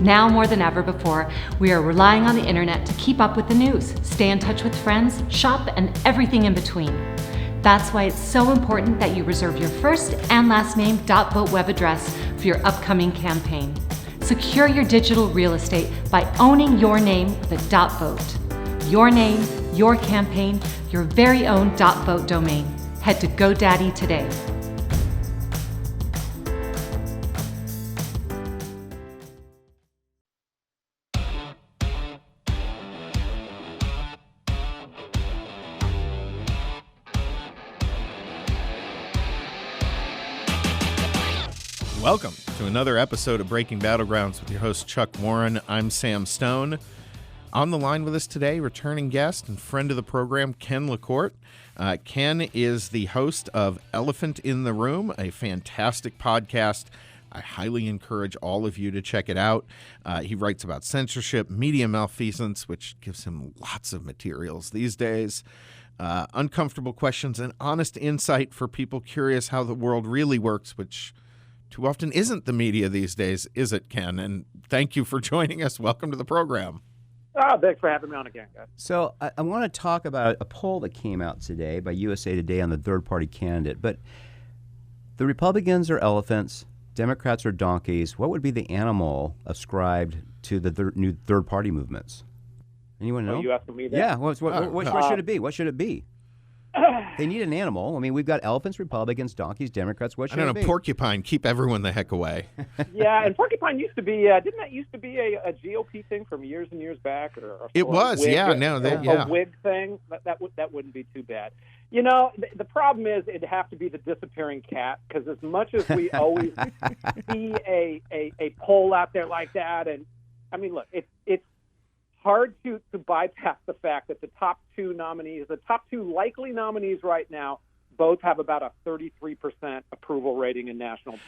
Now more than ever before, we are relying on the internet to keep up with the news, stay in touch with friends, shop, and everything in between. That's why it's so important that you reserve your first and last name .vote web address for your upcoming campaign. Secure your digital real estate by owning your name with a .vote. Your name, your campaign, your very own .vote domain. Head to GoDaddy today. Welcome to another episode of Breaking Battlegrounds with your host, Chuck Warren. I'm Sam Stone. On the line with us today, returning guest and friend of the program, Ken LaCorte. Ken is the host of Elephant in the Room, a fantastic podcast. I highly encourage all of you to check it out. He writes about censorship, media malfeasance, which gives him lots of materials these days, uncomfortable questions, and honest insight for people curious how the world really works, which too often isn't the media these days, is it, Ken? And thank you for joining us. Welcome to the program. Oh, thanks for having me on again, guys. So I want to talk about a poll that came out today by USA Today on the third-party candidate. But the Republicans are elephants, Democrats are donkeys. What would be the animal ascribed to the new third-party movements? Anyone know? Are you asking me that? Yeah. What should it be? What should it be? They need an animal. I mean, we've got elephants, Republicans, donkeys, Democrats. What should it be? Porcupine. Keep everyone the heck away. Yeah, and porcupine used to be, didn't that used to be a GOP thing from years and years back? It was, yeah. A wig thing? That wouldn't be too bad. You know, the problem is it'd have to be the disappearing cat, because as much as we always see a poll out there like that, and I mean, look, it's hard to bypass the fact that the top two likely nominees right now, both have about a 33% approval rating in national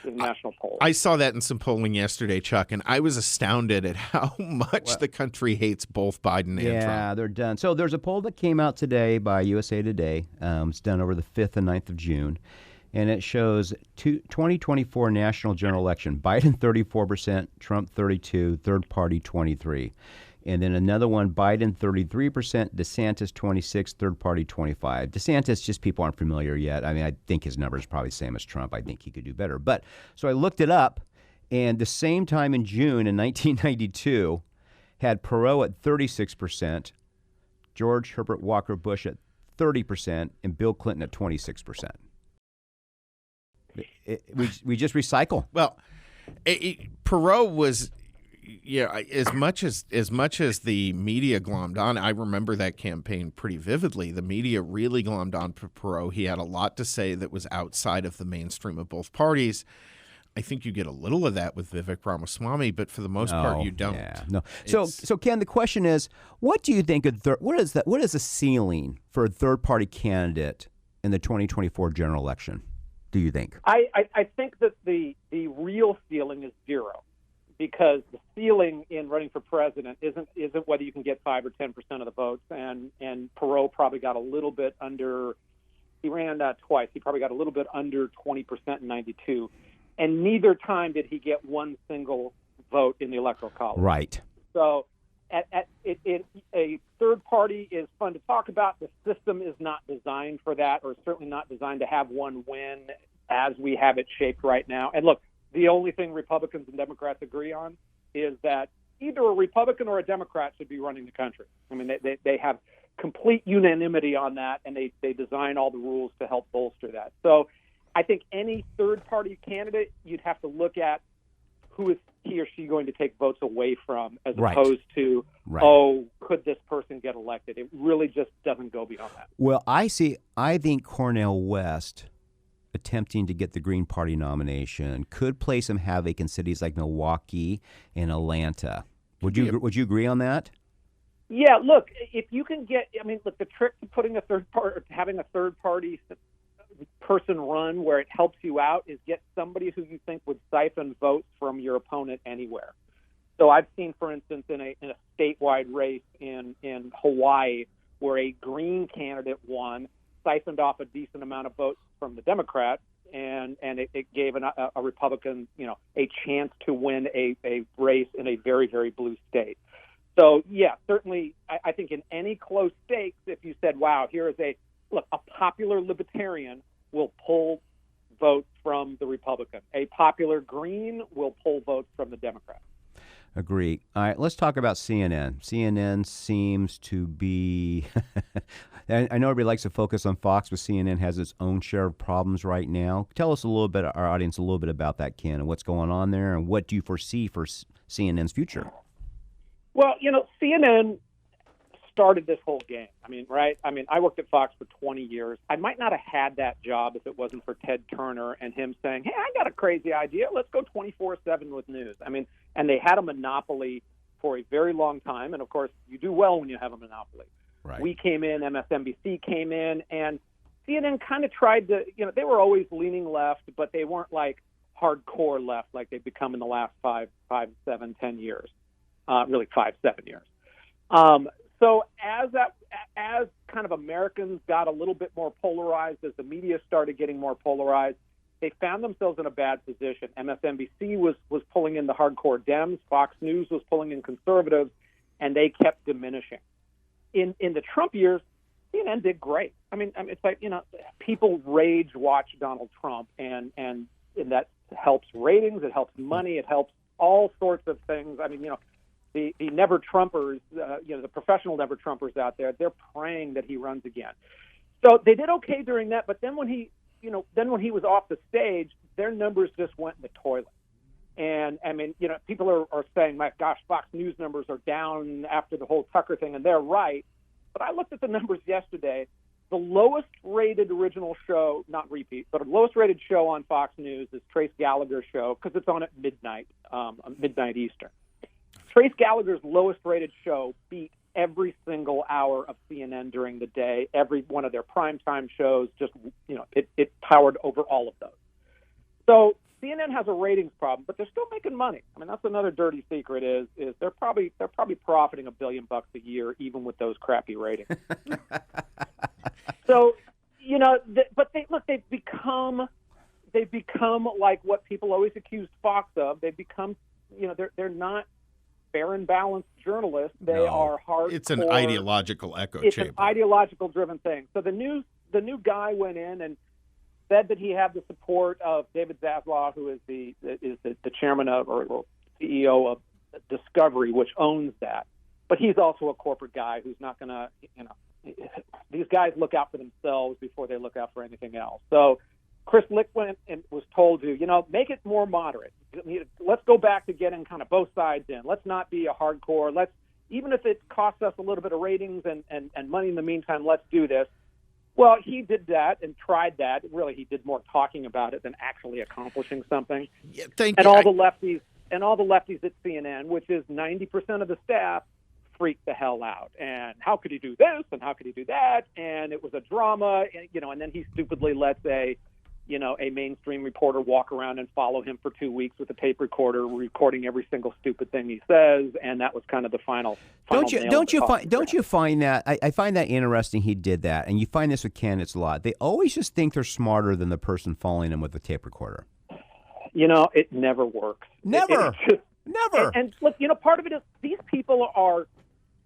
polls. I saw that in some polling yesterday, Chuck, and I was astounded at how much the country hates both Biden and Trump. Yeah, they're done. So there's a poll that came out today by USA Today. It's done over the 5th and 9th of June. And it shows 2024 national general election. Biden 34%, Trump 32%, third party 23%. And then another one, Biden 33%, DeSantis 26%, third party 25%. DeSantis, just people aren't familiar yet. I mean, I think his number is probably the same as Trump. I think he could do better. But so I looked it up, and the same time in June in 1992 had Perot at 36%, George Herbert Walker Bush at 30%, and Bill Clinton at 26%. We just recycle. Well, Perot was... Yeah, as much as the media glommed on, I remember that campaign pretty vividly. The media really glommed on Perot. He had a lot to say that was outside of the mainstream of both parties. I think you get a little of that with Vivek Ramaswamy, but for the most part, you don't. Yeah, no. So Ken, the question is, what do you think? What is the ceiling for a third-party candidate in the 2024 general election? Do you think? I think that the real ceiling is zero. Because the ceiling in running for president isn't whether you can get 5 or 10% of the votes, and Perot probably got a little bit under. He ran twice. He probably got a little bit under 20% in '92, and neither time did he get one single vote in the Electoral College. Right. So, a third party is fun to talk about. The system is not designed for that, or certainly not designed to have one win as we have it shaped right now. And look. The only thing Republicans and Democrats agree on is that either a Republican or a Democrat should be running the country. I mean, they have complete unanimity on that, and they design all the rules to help bolster that. So I think any third-party candidate, you'd have to look at who is he or she going to take votes away from, as opposed to, could this person get elected? It really just doesn't go beyond that. Well, I think Cornel West attempting to get the Green Party nomination could place him havoc in cities like Milwaukee and Atlanta. Would you agree on that? Yeah, look, if you can the trick to putting having a third party person run where it helps you out is get somebody who you think would siphon votes from your opponent anywhere. So I've seen, for instance, in a statewide race in Hawaii where a Green candidate won, siphoned off a decent amount of votes from the Democrat, and it gave a Republican, a chance to win a race in a very, very blue state. So, yeah, certainly, I think in any close stakes, if you said, wow, here is a popular libertarian will pull votes from the Republican. A popular green will pull votes from the Democrat. Agree. All right, let's talk about CNN. CNN seems to be, I know everybody likes to focus on Fox, but CNN has its own share of problems right now. Tell us a little bit, our audience, a little bit about that, Ken, and what's going on there, and what do you foresee for CNN's future? Well, CNN started this whole game. I worked at Fox for 20 years. I might not have had that job if it wasn't for Ted Turner and him saying, hey, I got a crazy idea. Let's go 24/7 with news. And they had a monopoly for a very long time. And, of course, you do well when you have a monopoly. Right. We came in, MSNBC came in, and CNN kind of tried to, they were always leaning left, but they weren't like hardcore left like they've become in the last 5, 7, 10 years. Really 5, 7 years. So as kind of Americans got a little bit more polarized, as the media started getting more polarized, they found themselves in a bad position. MSNBC was pulling in the hardcore Dems, Fox News was pulling in conservatives, and they kept diminishing. In the Trump years, CNN did great. It's like, people rage watch Donald Trump, and that helps ratings, it helps money, it helps all sorts of things. The never Trumpers, the professional never Trumpers out there, they're praying that he runs again. So they did okay during that, but then when he was off the stage, their numbers just went in the toilet. And people are saying, my gosh, Fox News numbers are down after the whole Tucker thing, and they're right. But I looked at the numbers yesterday. The lowest rated original show, not repeat, but the lowest rated show on Fox News is Trace Gallagher's show, because it's on at midnight Eastern. Trace Gallagher's lowest rated show beat every single hour of CNN during the day. Every one of their primetime shows, it powered over all of those. So CNN has a ratings problem, but they're still making money. That's another dirty secret is they're probably profiting $1 billion a year, even with those crappy ratings. So, but they've become like what people always accused Fox of. They've become, they're not fair and balanced journalists. They are hardcore. It's an ideological echo chamber. It's an ideological driven thing. So the new guy went in and said that he had the support of David Zaslav, who is the chairman of or CEO of Discovery, which owns that. But he's also a corporate guy who's not going to, these guys look out for themselves before they look out for anything else. So Chris Lick went and was told to, make it more moderate. Let's go back to getting kind of both sides in. Let's not be a hardcore. Even if it costs us a little bit of ratings and money in the meantime, let's do this. Well, he did that and tried that. Really, he did more talking about it than actually accomplishing something. Yeah, thank you. And all the lefties at CNN, which is 90% of the staff, freaked the hell out. And how could he do this? And how could he do that? And it was a drama. And then he stupidly lets a mainstream reporter walk around and follow him for 2 weeks with a tape recorder, recording every single stupid thing he says, and that was kind of the final. Don't you find that I find that interesting? He did that, and you find this with candidates a lot. They always just think they're smarter than the person following them with the tape recorder. It never works. Never. Never. And look, part of it is these people are.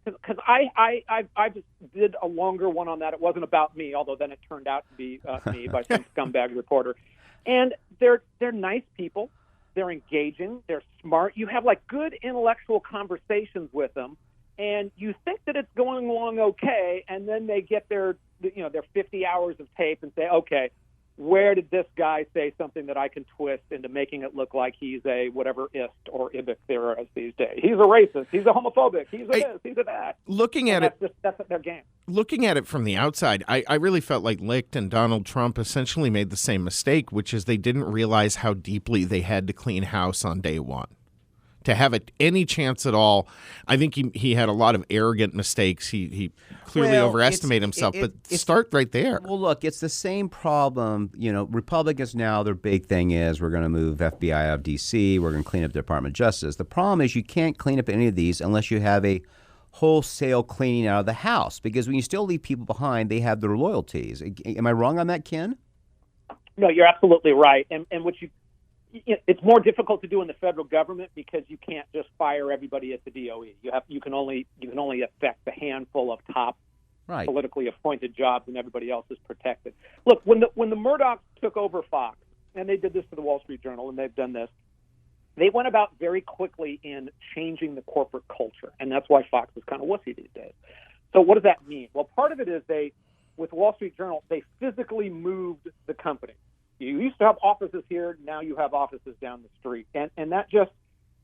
Because I just did a longer one on that. It wasn't about me, although then it turned out to be me by some scumbag reporter. And they're nice people. They're engaging. They're smart. You have good intellectual conversations with them, and you think that it's going along okay. And then they get their 50 hours of tape and say, okay, where did this guy say something that I can twist into making it look like he's a whatever ist or Ibic there is these days? He's a racist. He's a homophobic. He's a this. He's a that. That's their game. Looking at it from the outside, I really felt like Licht and Donald Trump essentially made the same mistake, which is they didn't realize how deeply they had to clean house on day one. To have any chance at all, I think he had a lot of arrogant mistakes. He clearly overestimated himself, but start right there. Well, look, it's the same problem. Republicans now, their big thing is we're going to move FBI out of D.C., we're going to clean up the Department of Justice. The problem is you can't clean up any of these unless you have a wholesale cleaning out of the House, because when you still leave people behind, they have their loyalties. Am I wrong on that, Ken? No, you're absolutely right. And what it's more difficult to do in the federal government because you can't just fire everybody at the DOE. You can only affect the handful of top Right. politically appointed jobs, and everybody else is protected. Look, when the Murdochs took over Fox, and they did this to the Wall Street Journal, and they've done this, they went about very quickly in changing the corporate culture, and that's why Fox is kind of wussy these days. So what does that mean? Well, part of it is with Wall Street Journal, they physically moved the company. You used to have offices here, now you have offices down the street, and that just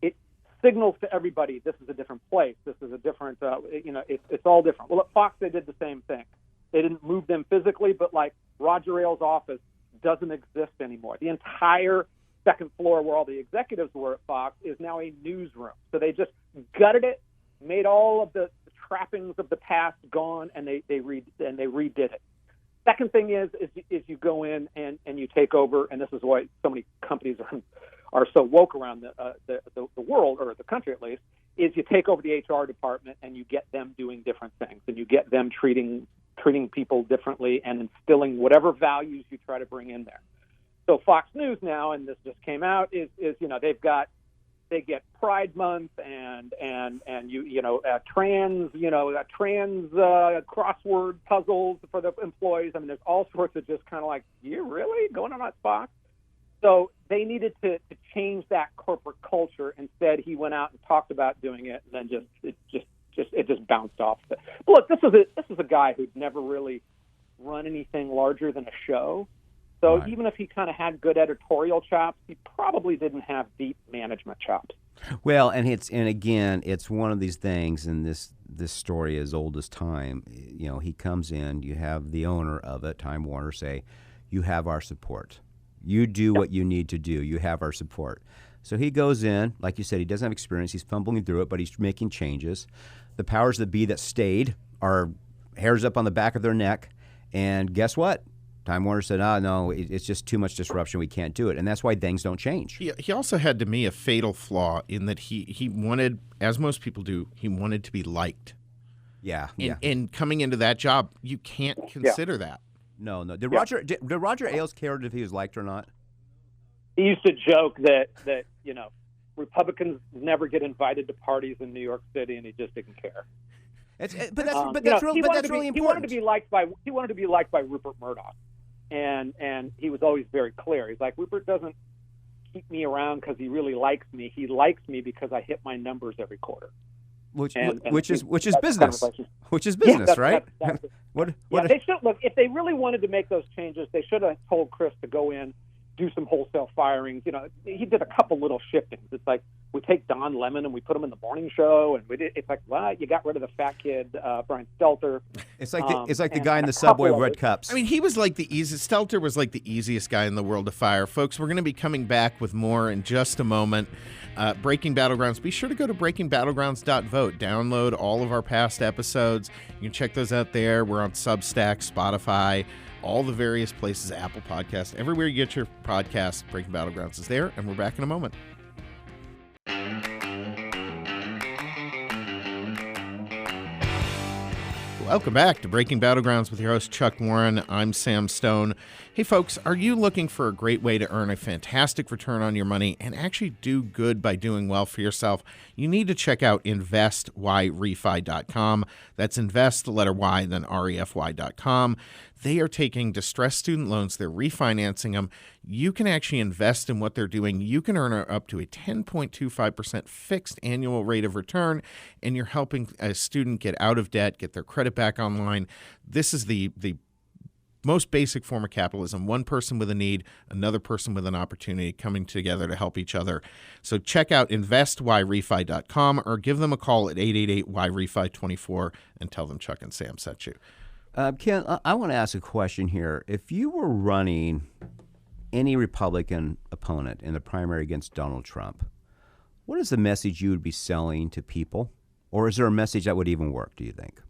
it signals to everybody this is a different place. This is a different, it's all different. Well, at Fox they did the same thing. They didn't move them physically, but like Roger Ailes' office doesn't exist anymore. The entire second floor where all the executives were at Fox is now a newsroom. So they just gutted it, made all of the trappings of the past gone, and they redid it. Second thing is you go in and you take over, and this is why so many companies are so woke around the world, or the country at least, is you take over the HR department and you get them doing different things, and you get them treating people differently and instilling whatever values you try to bring in there. So Fox News now, and this just came out, is they get Pride Month and trans crossword puzzles for the employees. I mean, there's all sorts of just kind of like, you really going on at Fox? So they needed to change that corporate culture. Instead, he went out and talked about doing it, and then it just bounced off. But look, this is a guy who'd never really run anything larger than a show. So Right. even if he kind of had good editorial chops, he probably didn't have deep management chops. Well, and again, it's one of these things, and this story is old as time. You know, he comes in, you have the owner of it, Time Warner, say, "You have our support. You do what you need to do. You have our support." So he goes in, like you said, he doesn't have experience. He's fumbling through it, but he's making changes. The powers that be that stayed are hairs up on the back of their neck, and guess what? Time Warner said, no, it's just too much disruption. We can't do it. And that's why things don't change. He also had, to me, a fatal flaw in that he wanted, as most people do, he wanted to be liked. Yeah. And coming into that job, you can't consider that. No. Did Roger Ailes care if he was liked or not? He used to joke that Republicans never get invited to parties in New York City, and he just didn't care. That's really important. He wanted to be liked by Rupert Murdoch, and he was always very clear. He's like, Rupert doesn't keep me around because he really likes me. He likes me because I hit my numbers every quarter. Which is business. Which is business, right? They should look. If they really wanted to make those changes, they should have told Chris to go in, do some wholesale firings. You know, he did a couple little shiftings. It's like we take Don Lemon and we put him in the morning show, and it's like, well, you got rid of the fat kid, Brian Stelter. It's like the guy in the subway with red cups. I mean, he was like Stelter was like the easiest guy in the world to fire. Folks, we're going to be coming back with more in just a moment. Breaking Battlegrounds. Be sure to go to breakingbattlegrounds.vote. Download all of our past episodes. You can check those out there. We're on Substack, Spotify, all the various places, Apple Podcasts, everywhere you get your podcasts. Breaking Battlegrounds is there, and we're back in a moment. Welcome back to Breaking Battlegrounds with your host, Chuck Warren. I'm Sam Stone. Hey, folks, are you looking for a great way to earn a fantastic return on your money and actually do good by doing well for yourself? You need to check out investyrefy.com. That's invest, the letter Y, then refy.com. They are taking distressed student loans. They're refinancing them. You can actually invest in what they're doing. You can earn up to a 10.25% fixed annual rate of return, and you're helping a student get out of debt, get their credit back online. This is the most basic form of capitalism. One person with a need, another person with an opportunity coming together to help each other. So check out investyrefy.com or give them a call at 888-YREFI24 and tell them Chuck and Sam sent you. Ken, I want to ask a question here. If you were running any Republican opponent in the primary against Donald Trump, what is the message you would be selling to people? Or is there a message that would even work, do you think?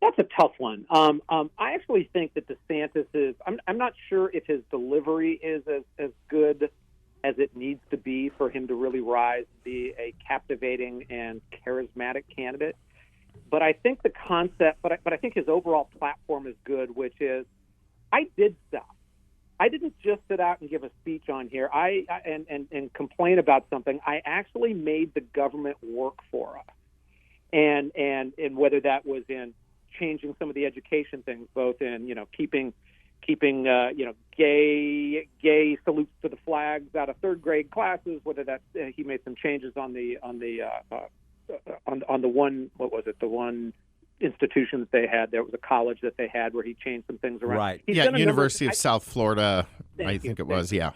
That's a tough one. I actually think that DeSantis is – I'm not sure if his delivery is as good as it needs to be for him to really rise and be a captivating and charismatic candidate. But I think the concept, but I think his overall platform is good, which is I did stuff. I didn't just sit out and give a speech on here. And complain about something. I actually made the government work for us, and whether that was in changing some of the education things, both in keeping gay salutes to the flags out of third grade classes. Whether that's he made some changes on the one, what was it, the one institution that they had. There was a college that they had where he changed some things around. Right. University of South Florida, I think it was. Yeah.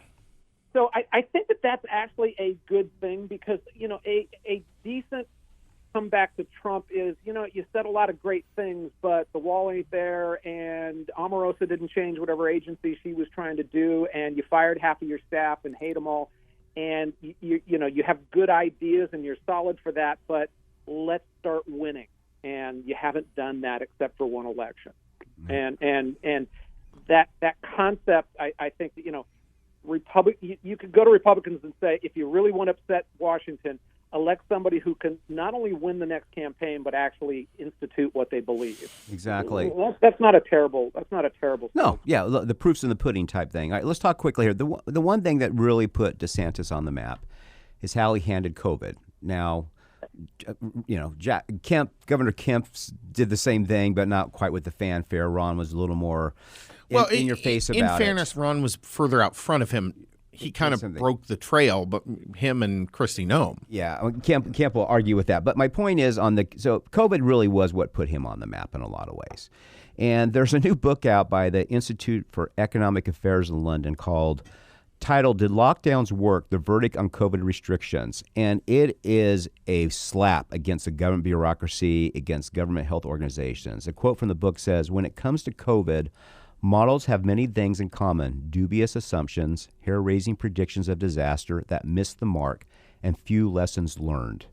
So I think that that's actually a good thing, because a decent comeback to Trump is, you said a lot of great things, but the wall ain't there, and Omarosa didn't change whatever agency she was trying to do, and you fired half of your staff and hate them all, and you have good ideas and you're solid for that, but let's start winning. And you haven't done that except for one election. And that concept, I think that, you could go to Republicans and say, if you really want to upset Washington, elect somebody who can not only win the next campaign but actually institute what they believe. Exactly. That's not a terrible. No, yeah, the proof's in the pudding type thing. All right, let's talk quickly here. The one thing that really put DeSantis on the map is how he handled COVID. Now, Governor Kemp did the same thing, but not quite with the fanfare. Ron was a little more in your face about it. In fairness, Ron was further out front of him. He kind of broke the trail, but him and Kristi Noem. Yeah, Kemp will argue with that. But my point is so COVID really was what put him on the map in a lot of ways. And there's a new book out by the Institute for Economic Affairs in London titled "Did Lockdowns Work? The Verdict on COVID Restrictions." And it is a slap against the government bureaucracy, against government health organizations. A quote from the book says, "When it comes to COVID, models have many things in common: dubious assumptions, hair-raising predictions of disaster that miss the mark, and few lessons learned.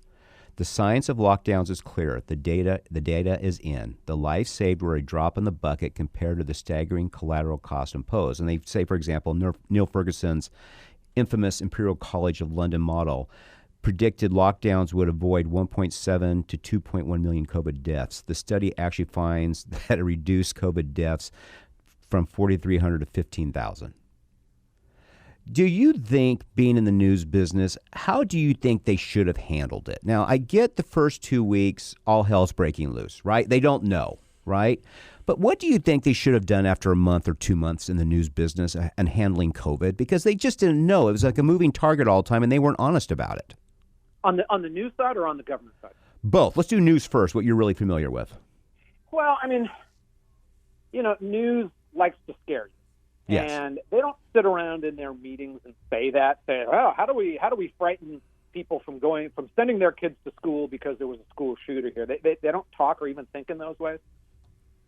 The science of lockdowns is clear. The data is in. The lives saved were a drop in the bucket compared to the staggering collateral cost imposed." And they say, for example, Neil Ferguson's infamous Imperial College of London model predicted lockdowns would avoid 1.7 to 2.1 million COVID deaths. The study actually finds that it reduced COVID deaths from 4,300 to 15,000. Do you think, being in the news business, how do you think they should have handled it? Now, I get the first 2 weeks, all hell's breaking loose, right? They don't know, right? But what do you think they should have done after a month or 2 months in the news business and handling COVID? Because they just didn't know. It was like a moving target all the time, and they weren't honest about it. On the news side or on the government side? Both. Let's do news first, what you're really familiar with. Well, news likes to scare you. Yes. And they don't sit around in their meetings and say, oh, how do we frighten people from sending their kids to school because there was a school shooter here? They don't talk or even think in those ways,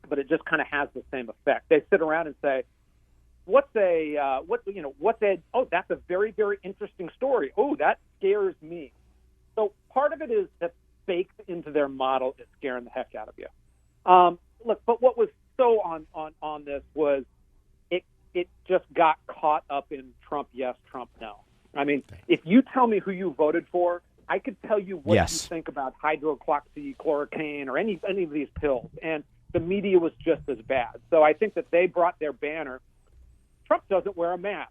but it just kind of has the same effect. They sit around and say, oh, that's a very, very interesting story. Oh, that scares me. So part of it is that baked into their model is scaring the heck out of you. Look, but what was so on this was it just got caught up in Trump yes, Trump no. I mean, if you tell me who you voted for, I could tell you what you think about hydroxychloroquine or any of these pills, and the media was just as bad. So I think that they brought their banner. Trump doesn't wear a mask.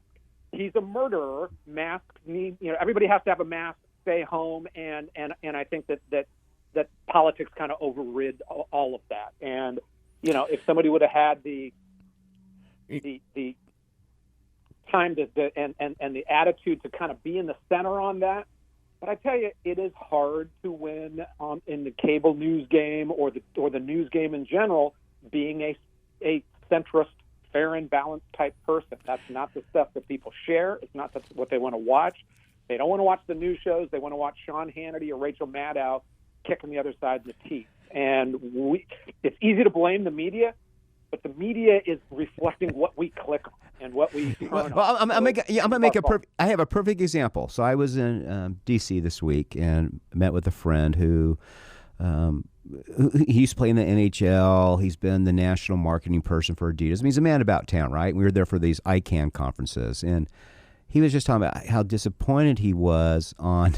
He's a murderer. Masks need, everybody has to have a mask, stay home, and I think that politics kind of overrid all of that. And if somebody would have had the time and the attitude to kind of be in the center on that. But I tell you, it is hard to win in the cable news game or the news game in general, being a centrist, fair and balanced type person. That's not the stuff that people share. It's not what they want to watch. They don't want to watch the news shows. They want to watch Sean Hannity or Rachel Maddow kicking the other side in the teeth. And it's easy to blame the media, but the media is reflecting what we click on and what we turn on. I have a perfect example. So I was in D.C. this week and met with a friend who he used to play in the NHL. He's been the national marketing person for Adidas. I mean, he's a man about town, right? We were there for these ICANN conferences, and he was just talking about how disappointed he was on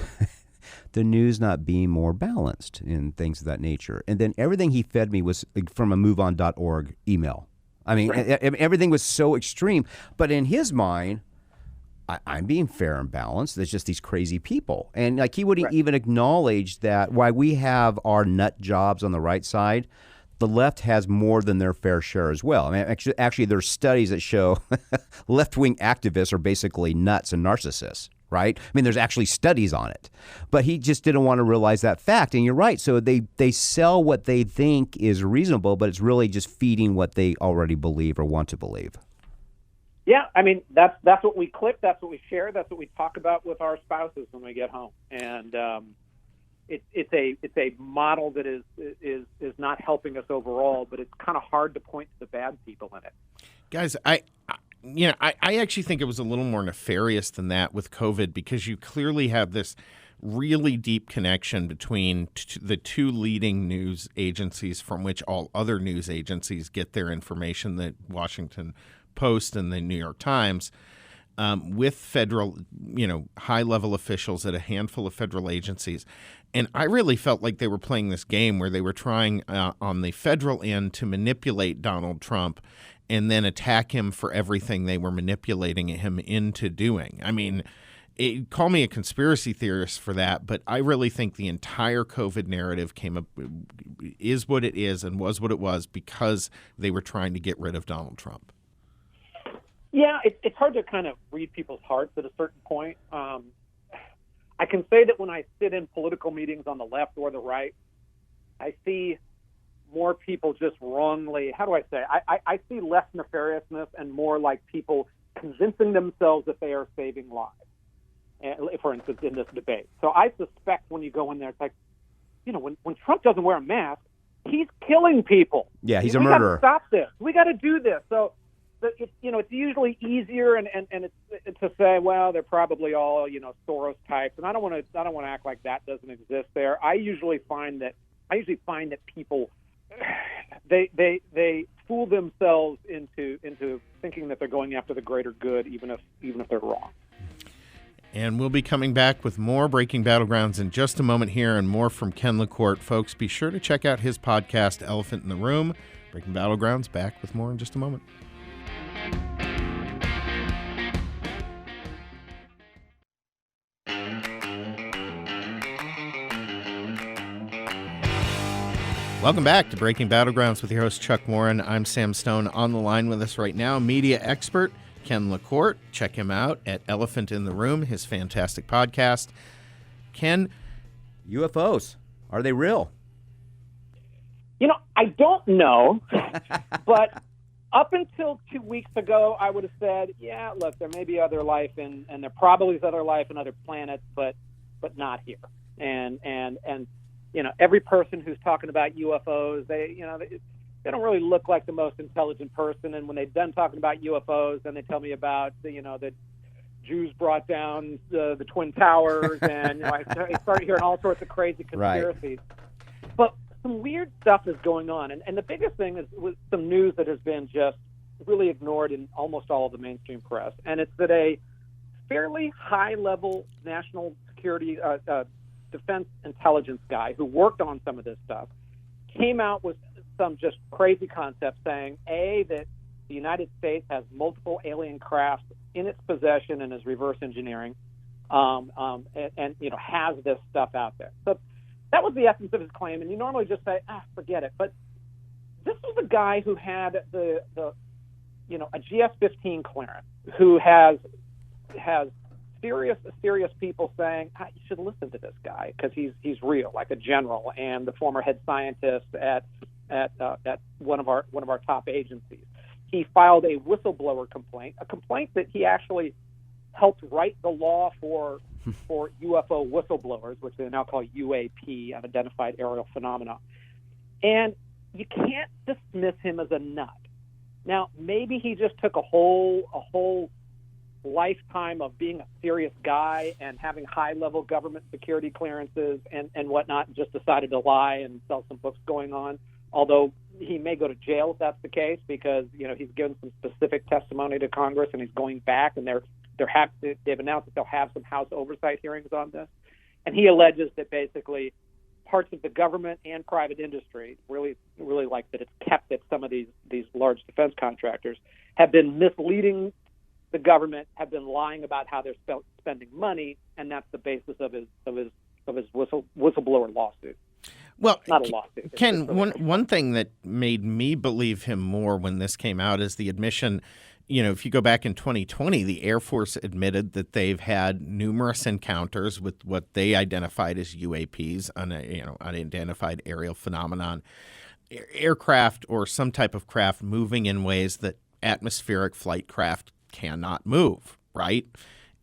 the news not being more balanced and things of that nature. And then everything he fed me was from a MoveOn.org email. I mean, Right. everything was so extreme. But in his mind, I'm being fair and balanced. There's just these crazy people. And like he wouldn't Right. even acknowledge that while we have our nut jobs on the right side, the left has more than their fair share as well. I mean, actually there's studies that show left-wing activists are basically nuts and narcissists, right? I mean, there's actually studies on it. But he just didn't want to realize that fact. And you're right. So they sell what they think is reasonable, but it's really just feeding what they already believe or want to believe. Yeah, I mean that's what we clip, that's what we share, that's what we talk about with our spouses when we get home, and it's a model that is not helping us overall, but it's kind of hard to point to the bad people in it. Guys, I actually think it was a little more nefarious than that with COVID, because you clearly have this really deep connection between the two leading news agencies from which all other news agencies get their information, the Washington Post and the New York Times, with federal, high-level officials at a handful of federal agencies. And I really felt like they were playing this game where they were trying on the federal end to manipulate Donald Trump and then attack him for everything they were manipulating him into doing. I mean, call me a conspiracy theorist for that, but I really think the entire COVID narrative is what it is and was what it was because they were trying to get rid of Donald Trump. Yeah, it's hard to kind of read people's hearts at a certain point. I can say that when I sit in political meetings on the left or the right, I see more people just wrongly, how do I say, I see less nefariousness and more like people convincing themselves that they are saving lives, for instance, in this debate. So I suspect when you go in there, it's like, when Trump doesn't wear a mask, he's killing people. Yeah, he's a we murderer. We got to stop this. We got to do this. So it's usually easier and it's to say, well, they're probably all Soros types, and I don't want to act like that doesn't exist there. I usually find that people they fool themselves into thinking that they're going after the greater good, even if they're wrong. And we'll be coming back with more Breaking Battlegrounds in just a moment here, and more from Ken LaCorte. Folks, be sure to check out his podcast, Elephant in the Room. Breaking Battlegrounds, back with more in just a moment. Welcome back to Breaking Battlegrounds with your host, Chuck Warren. I'm Sam Stone. On the line with us right now, media expert Ken LaCorte. Check him out at Elephant in the Room, his fantastic podcast. Ken, UFOs, are they real? I don't know, but up until 2 weeks ago, I would have said, yeah, look, there may be other life and there probably is other life on other planets, but not here. And every person who's talking about UFOs, they don't really look like the most intelligent person. And when they're done talking about UFOs, then they tell me about the Jews brought down the Twin Towers, and I started hearing all sorts of crazy conspiracies. Right. But some weird stuff is going on, and the biggest thing is with some news that has been just really ignored in almost all of the mainstream press, and it's that a fairly high-level national security defense intelligence guy who worked on some of this stuff came out with some just crazy concepts saying, A, that the United States has multiple alien crafts in its possession and is reverse engineering, and has this stuff out there. So that was the essence of his claim, and you normally just say, forget it. But this was a guy who had a GS-15 clearance, who has serious people saying, you should listen to this guy because he's real, like a general and the former head scientist at one of our top agencies. He filed a whistleblower complaint, a complaint that he actually helped write the law for UFO whistleblowers, which they now call UAP, unidentified aerial phenomena. And you can't dismiss him as a nut. Now, maybe he just took a whole lifetime of being a serious guy and having high-level government security clearances and whatnot, and just decided to lie and sell some books going on. Although he may go to jail if that's the case, because he's given some specific testimony to Congress and he's going back, and they've announced that they'll have some House oversight hearings on this. And he alleges that basically parts of the government and private industry, really like that it's kept at some of these large defense contractors, have been misleading the government, have been lying about how they're spending money, and that's the basis of his whistleblower lawsuit. Well, not a lawsuit. Ken, one thing that made me believe him more when this came out is the admission. If you go back in 2020, the Air Force admitted that they've had numerous encounters with what they identified as UAPs, unidentified aerial phenomenon, aircraft or some type of craft moving in ways that atmospheric flight craft cannot move, right?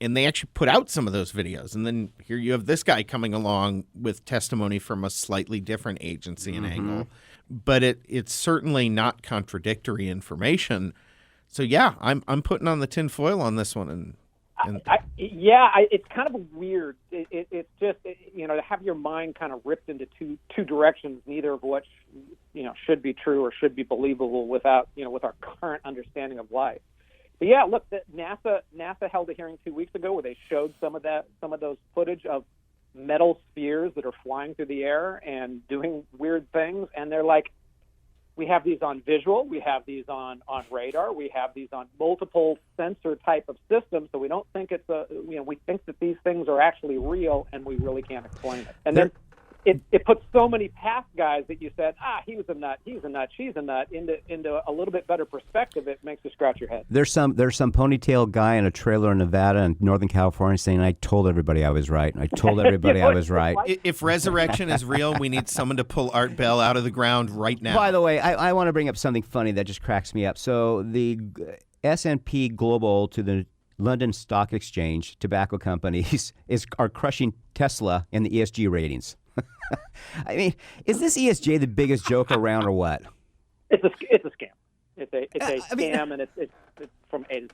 And they actually put out some of those videos. And then here you have this guy coming along with testimony from a slightly different agency and angle. But it's certainly not contradictory information. So, yeah, I'm putting on the tinfoil on this one. It's kind of weird. It's just, to have your mind kind of ripped into two directions, neither of which, should be true or should be believable with our current understanding of life. But yeah, look, NASA held a hearing 2 weeks ago where they showed some of those footage of metal spheres that are flying through the air and doing weird things. And they're like, we have these on visual, we have these on radar, we have these on multiple sensor type of systems. So we don't think we think that these things are actually real, and we really can't explain it. And then it puts so many past guys that you said, he was a nut, he's a nut, she's a nut, into a little bit better perspective. It makes you scratch your head. There's some ponytail guy in a trailer in Nevada and Northern California saying, I told everybody I was right. I told everybody I was right. If resurrection is real, we need someone to pull Art Bell out of the ground right now. By the way, I want to bring up something funny that just cracks me up. So the S&P Global to the London Stock Exchange tobacco companies are crushing Tesla in the ESG ratings. I mean, is this ESG the biggest joke around or what? It's a scam. It's a scam, and it's from A to Z.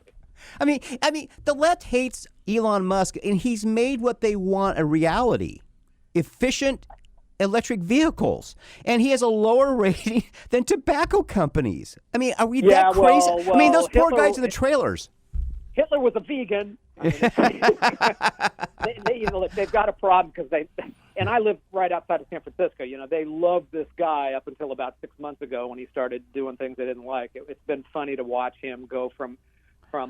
I mean, the left hates Elon Musk, and he's made what they want a reality: efficient electric vehicles, and he has a lower rating than tobacco companies. I mean, are we that crazy? Well, I mean, those poor Hitler, guys in the trailers. Hitler was a vegan. They've got a problem because and I live right outside of San Francisco. They loved this guy up until about 6 months ago when he started doing things they didn't like. It's been funny to watch him go from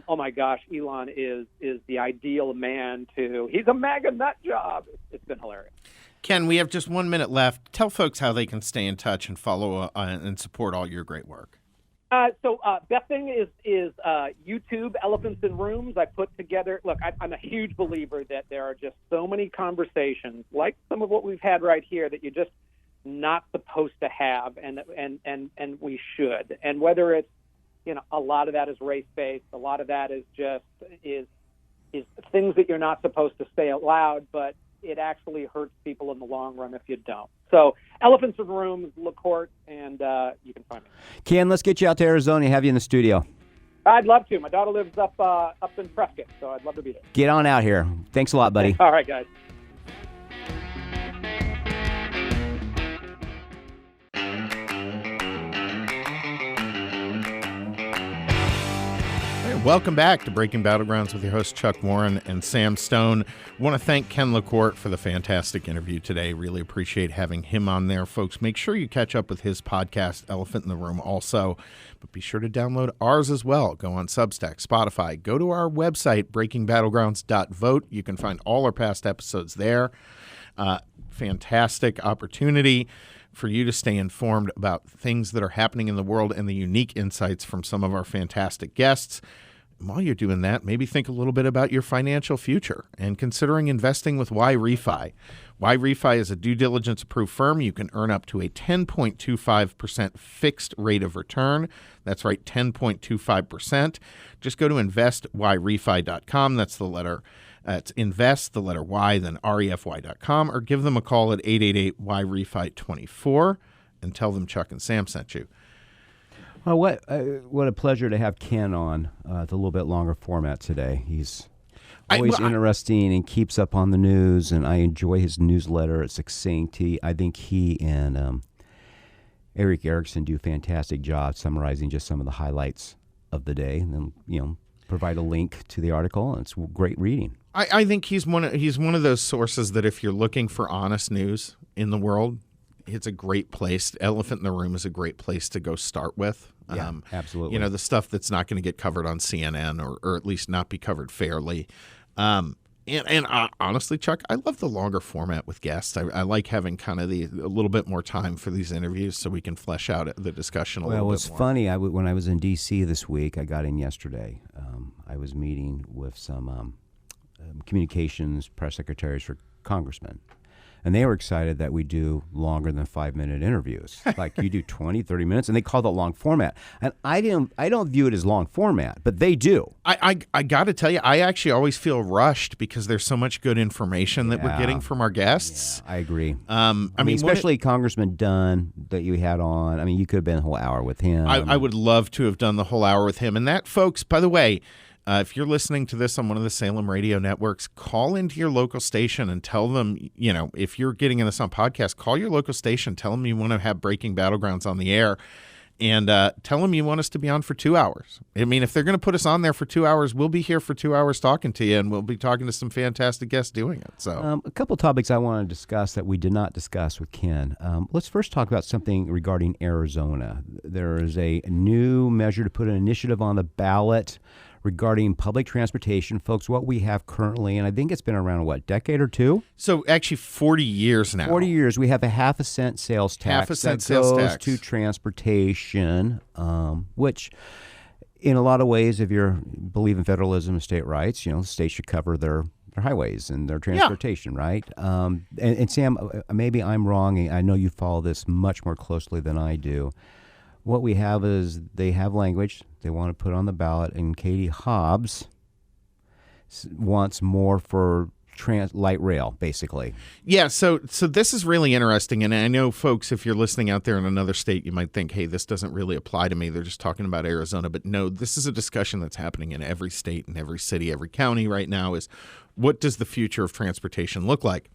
oh my gosh, Elon is the ideal man to he's a MAGA nut job. It's been hilarious. Ken, we have just 1 minute left. Tell folks how they can stay in touch and follow and support all your great work. So best thing is YouTube, Elephants in Rooms. I put together, look, I'm a huge believer that there are just so many conversations, like some of what we've had right here, that you're just not supposed to have, and we should. And whether it's, a lot of that is race-based, a lot of that is just is things that you're not supposed to say out loud, but it actually hurts people in the long run if you don't. So Elephants in Rooms, LaCorte, and you can find me. Ken, let's get you out to Arizona and have you in the studio. I'd love to. My daughter lives up in Prescott, so I'd love to be there. Get on out here. Thanks a lot, buddy. All right, guys. Welcome back to Breaking Battlegrounds with your hosts Chuck Warren and Sam Stone. I want to thank Ken LaCorte for the fantastic interview today. Really appreciate having him on there, folks. Make sure you catch up with his podcast, Elephant in the Room, also. But be sure to download ours as well. Go on Substack, Spotify. Go to our website, breakingbattlegrounds.vote. You can find all our past episodes there. Fantastic opportunity for you to stay informed about things that are happening in the world and the unique insights from some of our fantastic guests. While you're doing that, maybe think a little bit about your financial future and considering investing with Y-Refi. Y-Refi is a due diligence approved firm. You can earn up to a 10.25% fixed rate of return. That's right, 10.25%. Just go to investYrefi.com. That's the letter. It's invest, the letter Y, then refy.com, or give them a call at 888-Y-REFI-24 and tell them Chuck and Sam sent you. Well, what a pleasure to have Ken on with a little bit longer format today. He's always interesting and keeps up on the news, and I enjoy his newsletter. It's succinct. I think he and Eric Erickson do a fantastic job summarizing just some of the highlights of the day, and then provide a link to the article, and it's great reading. I think he's one of those sources that if you're looking for honest news in the world, it's a great place. Elephant in the Room is a great place to go start with. Yeah, absolutely. You know, the stuff that's not going to get covered on CNN or at least not be covered fairly. And honestly, Chuck, I love the longer format with guests. I like having kind of a little bit more time for these interviews so we can flesh out the discussion a little bit more. Well, it's funny. When I was in D.C. this week, I got in yesterday. I was meeting with some communications press secretaries for congressmen. And they were excited that we do longer than 5-minute interviews. Like you do 20, 30 minutes, and they call that long format. And I don't view it as long format, but they do. I got to tell you, I actually always feel rushed because there's so much good information that we're getting from our guests. Yeah, I agree. I mean, especially Congressman Dunn that you had on. I mean, you could have been a whole hour with him. I would love to have done the whole hour with him. And that, folks, by the way, if you're listening to this on one of the Salem radio networks, call into your local station and tell them, you know, if you're getting this on podcast, call your local station. Tell them you want to have Breaking Battlegrounds on the air and tell them you want us to be on for 2 hours. I mean, if they're going to put us on there for 2 hours, we'll be here for 2 hours talking to you, and we'll be talking to some fantastic guests doing it. So, a couple topics I want to discuss that we did not discuss with Ken. Let's first talk about something regarding Arizona. There is a new measure to put an initiative on the ballot regarding public transportation. Folks, what we have currently, and I think it's been around, decade or two? So actually 40 years now. 40 years. We have a half-a-cent sales tax that goes to transportation, which in a lot of ways, if you believe in federalism and state rights, you know, the state should cover their highways and their transportation, right? And Sam, maybe I'm wrong. I know you follow this much more closely than I do. What we have is they have language they want to put on the ballot, and Katie Hobbs wants more for light rail, basically. Yeah, so this is really interesting, and I know, folks, if you're listening out there in another state, you might think, hey, this doesn't really apply to me. They're just talking about Arizona. But no, this is a discussion that's happening in every state and every city, every county right now is what does the future of transportation look like?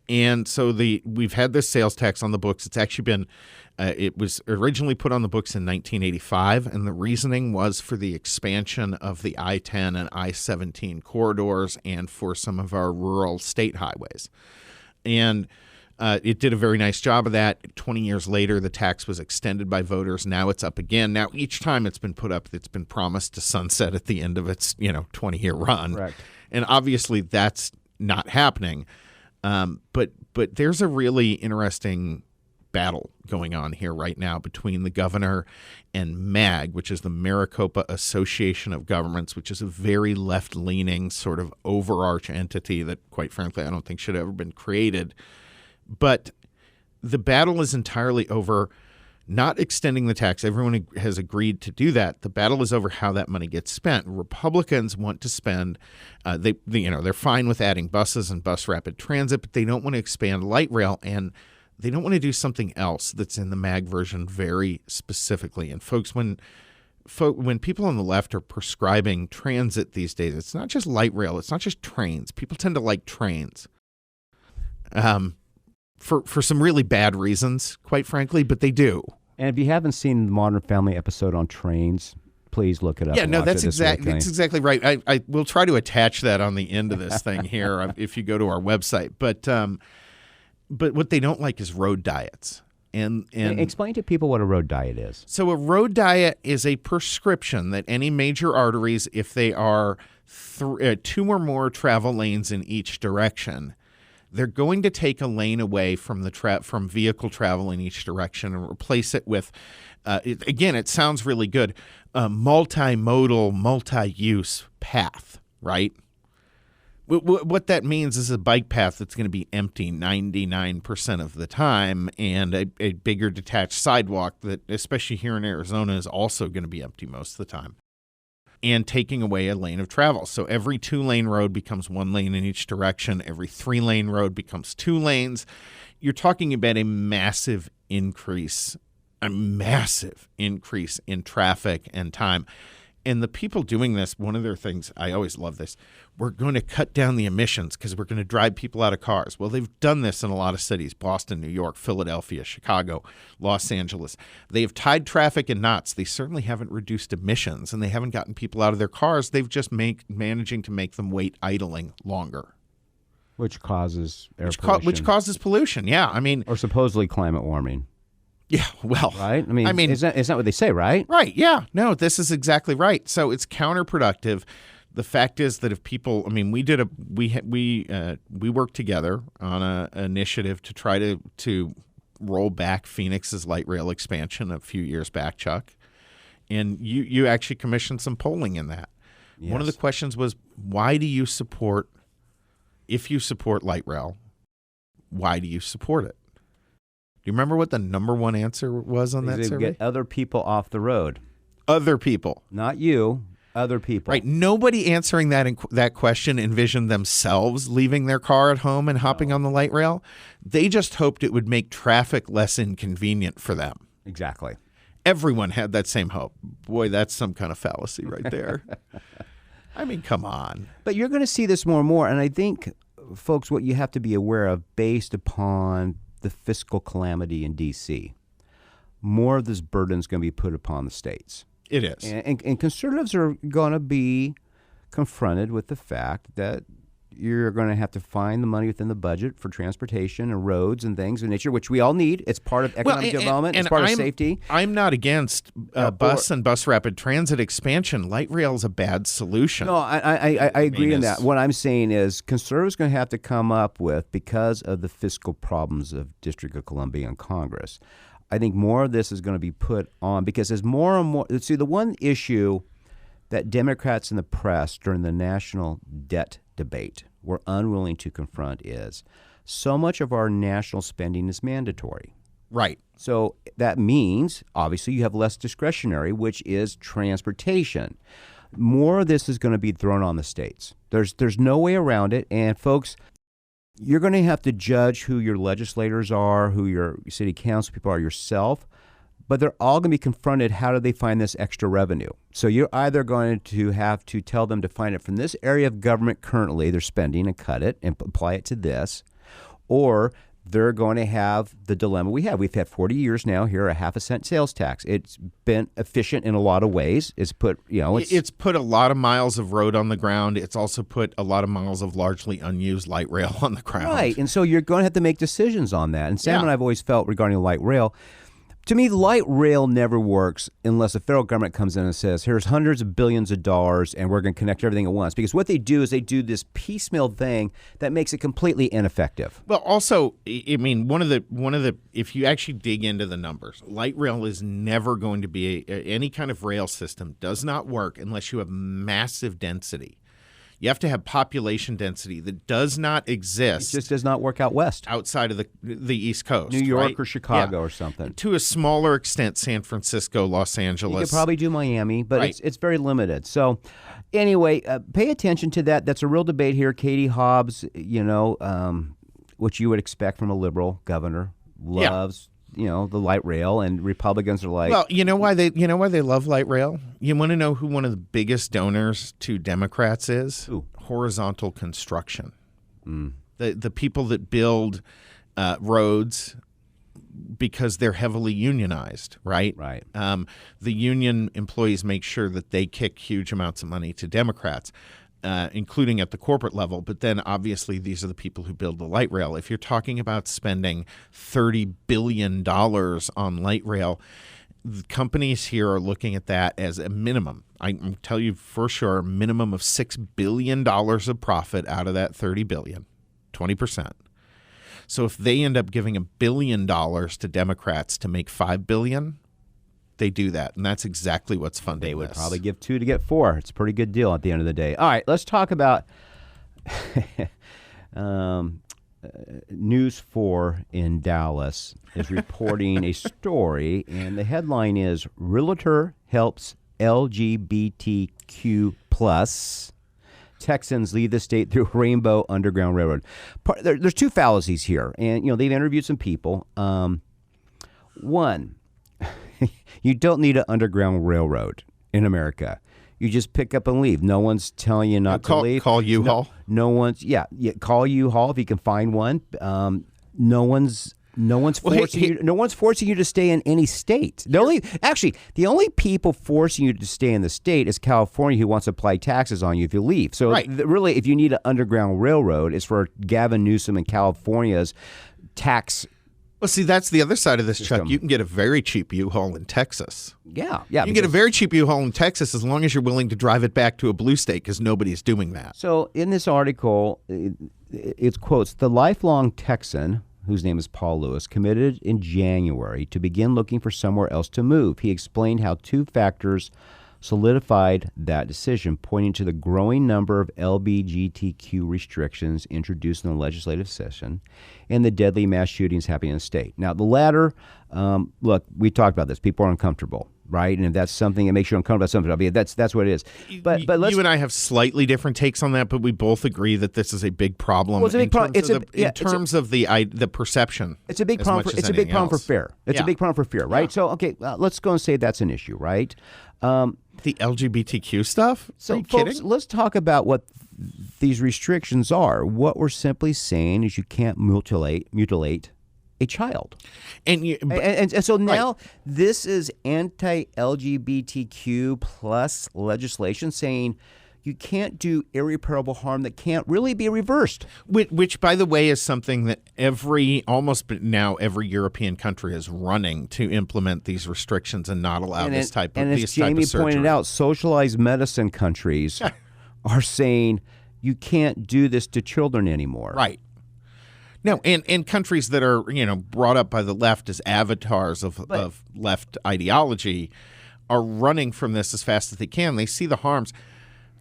And so we've had this sales tax on the books. It's actually been it was originally put on the books in 1985, and the reasoning was for the expansion of the I-10 and I-17 corridors and for some of our rural state highways. And it did a very nice job of that. 20 years later, the tax was extended by voters. Now it's up again. Now, each time it's been put up, it's been promised to sunset at the end of its 20-year run. Right. And obviously that's not happening. But there's a really interesting battle going on here right now between the governor and MAG, which is the Maricopa Association of Governments, which is a very left-leaning sort of overarch entity that, quite frankly, I don't think should have ever been created. But the battle is entirely over not extending the tax. Everyone has agreed to do that. The battle is over how that money gets spent. Republicans want to spend. They're fine with adding buses and bus rapid transit, but they don't want to expand light rail, and they don't want to do something else that's in the MAG version very specifically. And folks, when people on the left are prescribing transit these days, it's not just light rail. It's not just trains. People tend to like trains. For some really bad reasons, quite frankly, but they do. And if you haven't seen the Modern Family episode on trains, please look it up. Yeah, no, that's exactly right. I will try to attach that on the end of this thing here if you go to our website. But what they don't like is road diets. And explain to people what a road diet is. So a road diet is a prescription that any major arteries, if they are two or more travel lanes in each direction, they're going to take a lane away from from vehicle travel in each direction and replace it with, it sounds really good, a multimodal, multi-use path, right? What that means is a bike path that's going to be empty 99% of the time, and a bigger detached sidewalk that, especially here in Arizona, is also going to be empty most of the time, and taking away a lane of travel. So every 2-lane road becomes 1 lane in each direction. Every 3-lane road becomes 2 lanes. You're talking about a massive increase in traffic and time. And the people doing this, one of their things, I always love this, we're going to cut down the emissions because we're going to drive people out of cars. Well, they've done this in a lot of cities, Boston, New York, Philadelphia, Chicago, Los Angeles. They have tied traffic in knots. They certainly haven't reduced emissions, and they haven't gotten people out of their cars. They've just managing to make them wait idling longer. Which causes air pollution. Which causes pollution, yeah. I mean, or supposedly climate warming. Yeah, well, right? I mean, isn't that what they say, right? Right, yeah. No, this is exactly right. So it's counterproductive. The fact is that if people, I mean, we worked together on an initiative to try to roll back Phoenix's light rail expansion a few years back, Chuck. And you actually commissioned some polling in that. Yes. One of the questions was, why do you support, if you support light rail, why do you support it? Do you remember what the number one answer was on that survey? Get other people off the road. Other people. Not you, other people. Right. Nobody answering that question envisioned themselves leaving their car at home and hopping on the light rail. They just hoped it would make traffic less inconvenient for them. Exactly. Everyone had that same hope. Boy, that's some kind of fallacy right there. I mean, come on. But you're going to see this more and more. And I think, folks, what you have to be aware of based upon the fiscal calamity in D.C., more of this burden is going to be put upon the states. It is. And conservatives are going to be confronted with the fact that you're going to have to find the money within the budget for transportation and roads and things of nature, which we all need. It's part of economic development. It's part of safety. I'm not against bus and bus rapid transit expansion. Light rail is a bad solution. No, I agree in that. What I'm saying is conservatives are going to have to come up with, because of the fiscal problems of District of Columbia and Congress, I think more of this is going to be put on, because as more and more – see, the one issue that Democrats in the press during the national debt debate were unwilling to confront is so much of our national spending is mandatory. Right. So that means, obviously, you have less discretionary, which is transportation. More of this is going to be thrown on the states. There's no way around it. And, folks, you're going to have to judge who your legislators are, who your city council people are yourself. But they're all going to be confronted, how do they find this extra revenue? So you're either going to have to tell them to find it from this area of government currently they're spending and cut it and apply it to this, or they're going to have the dilemma we have. We've had 40 years now here, a half a cent sales tax. It's been efficient in a lot of ways. It's put, it's put a lot of miles of road on the ground. It's also put a lot of miles of largely unused light rail on the ground. Right, and so you're going to have to make decisions on that. And Sam and I have always felt regarding light rail, to me, light rail never works unless the federal government comes in and says, here's hundreds of billions of dollars and we're going to connect everything at once. Because what they do is they do this piecemeal thing that makes it completely ineffective. Well, also, I mean, one of the if you actually dig into the numbers, light rail is never going to be any kind of rail system does not work unless you have massive density. You have to have population density that does not exist. It just does not work out west. Outside of the East Coast. New York right? or Chicago or something. To a smaller extent, San Francisco, Los Angeles. You could probably do Miami, but right. it's very limited. So anyway, pay attention to that. That's a real debate here. Katie Hobbs, what you would expect from a liberal governor, loves the light rail, and Republicans are like, well, you know why they love light rail? You want to know who one of the biggest donors to Democrats is? Who? Horizontal construction. The people that build roads because they're heavily unionized, right? Right. The union employees make sure that they kick huge amounts of money to Democrats. Including at the corporate level, but then obviously these are the people who build the light rail. If you're talking about spending $30 billion on light rail, the companies here are looking at that as a minimum. I can tell you for sure, a minimum of $6 billion of profit out of that $30 billion, 20%. So if they end up giving $1 billion to Democrats to make $5 billion, they do that, and that's exactly what's funding. They would probably give 2 to get 4. It's a pretty good deal at the end of the day. All right, let's talk about News 4 in Dallas is reporting a story, and the headline is Realtor Helps LGBTQ plus Texans leave the state through Rainbow Underground Railroad. There's 2 fallacies here, and they've interviewed some people. One, you don't need an underground railroad in America. You just pick up and leave. No one's telling you not to leave. Call U-Haul. No one's call U-Haul if you can find one. No one's forcing you. No one's forcing you to stay in any state. The only people forcing you to stay in the state is California, who wants to apply taxes on you if you leave. So really, if you need an underground railroad, it's for Gavin Newsom and California's tax. Well, see, that's the other side of this, system. Chuck. You can get a very cheap U-Haul in Texas. Yeah. You can get a very cheap U-Haul in Texas as long as you're willing to drive it back to a blue state, because nobody's doing that. So in this article, it quotes, the lifelong Texan, whose name is Paul Lewis, committed in January to begin looking for somewhere else to move. He explained how two factors solidified that decision, pointing to the growing number of LGBTQ restrictions introduced in the legislative session and the deadly mass shootings happening in the state. Now, the latter, look, we talked about this. People are uncomfortable, right? And if that's something that makes you uncomfortable, that's what it is. But you and I have slightly different takes on that, but we both agree that this is a big problem. Well, it's a big problem. In terms of the perception. It's a big problem. It's a big problem for fear. It's a big problem for fear, right? Yeah. So, okay, let's go and say that's an issue, right? The LGBTQ stuff? So, are you folks, kidding? let's talk about what these restrictions are. What we're simply saying is you can't mutilate a child. And so now this is anti-LGBTQ plus legislation saying you can't do irreparable harm that can't really be reversed. Which, by the way, is something that almost now every European country is running to implement these restrictions and not allow this type of surgery. And as Jamie pointed out, socialized medicine countries are saying you can't do this to children anymore. Right. No, and countries that are brought up by the left as avatars of left ideology are running from this as fast as they can. They see the harms.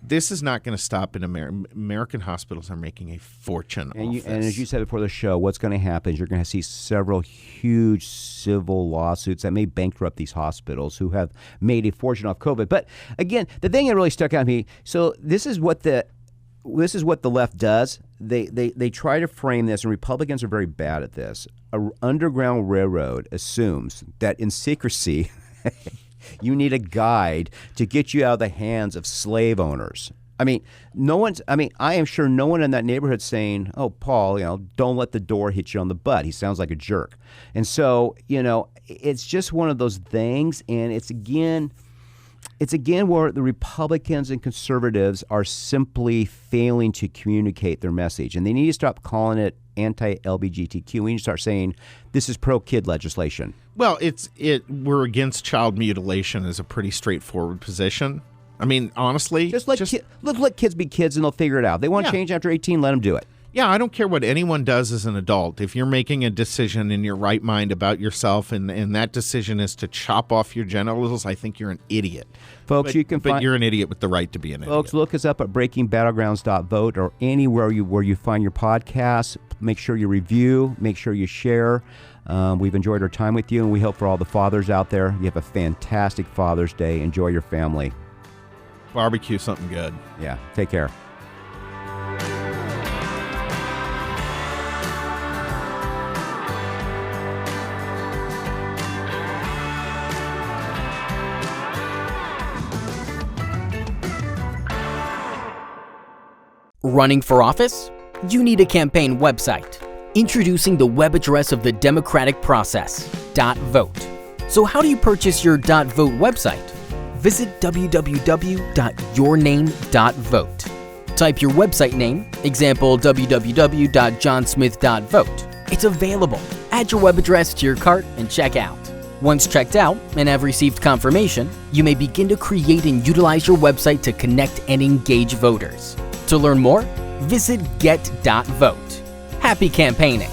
This is not going to stop in America. American hospitals are making a fortune off this. And as you said before the show, what's going to happen is you're going to see several huge civil lawsuits that may bankrupt these hospitals who have made a fortune off COVID. But again, the thing that really stuck out to me, so this is what the left does. They try to frame this, and Republicans are very bad at this. An underground railroad assumes that in secrecy you need a guide to get you out of the hands of slave owners. I am sure no one in that neighborhood saying, "Oh, Paul, don't let the door hit you on the butt. He sounds like a jerk." And so, it's just one of those things, and it's again where the Republicans and conservatives are simply failing to communicate their message. And they need to stop calling it anti-LGBTQ. We need to start saying this is pro-kid legislation. Well, we're against child mutilation is a pretty straightforward position. I mean, honestly. Let kids be kids and they'll figure it out. If they want to change after 18, let them do it. Yeah, I don't care what anyone does as an adult. If you're making a decision in your right mind about yourself and that decision is to chop off your genitals, I think you're an idiot. Folks, but you're an idiot with the right to be an idiot. Folks, look us up at breakingbattlegrounds.vote or anywhere where you find your podcasts. Make sure you review. Make sure you share. We've enjoyed our time with you, and we hope for all the fathers out there, you have a fantastic Father's Day. Enjoy your family. Barbecue something good. Yeah, take care. Running for office? You need a campaign website. Introducing the web address of the democratic process, .vote. So how do you purchase your .vote website? Visit www.yourname.vote. Type your website name, example www.johnsmith.vote. It's available. Add your web address to your cart and check out. Once checked out and have received confirmation, you may begin to create and utilize your website to connect and engage voters. To learn more, visit get.vote. Happy campaigning!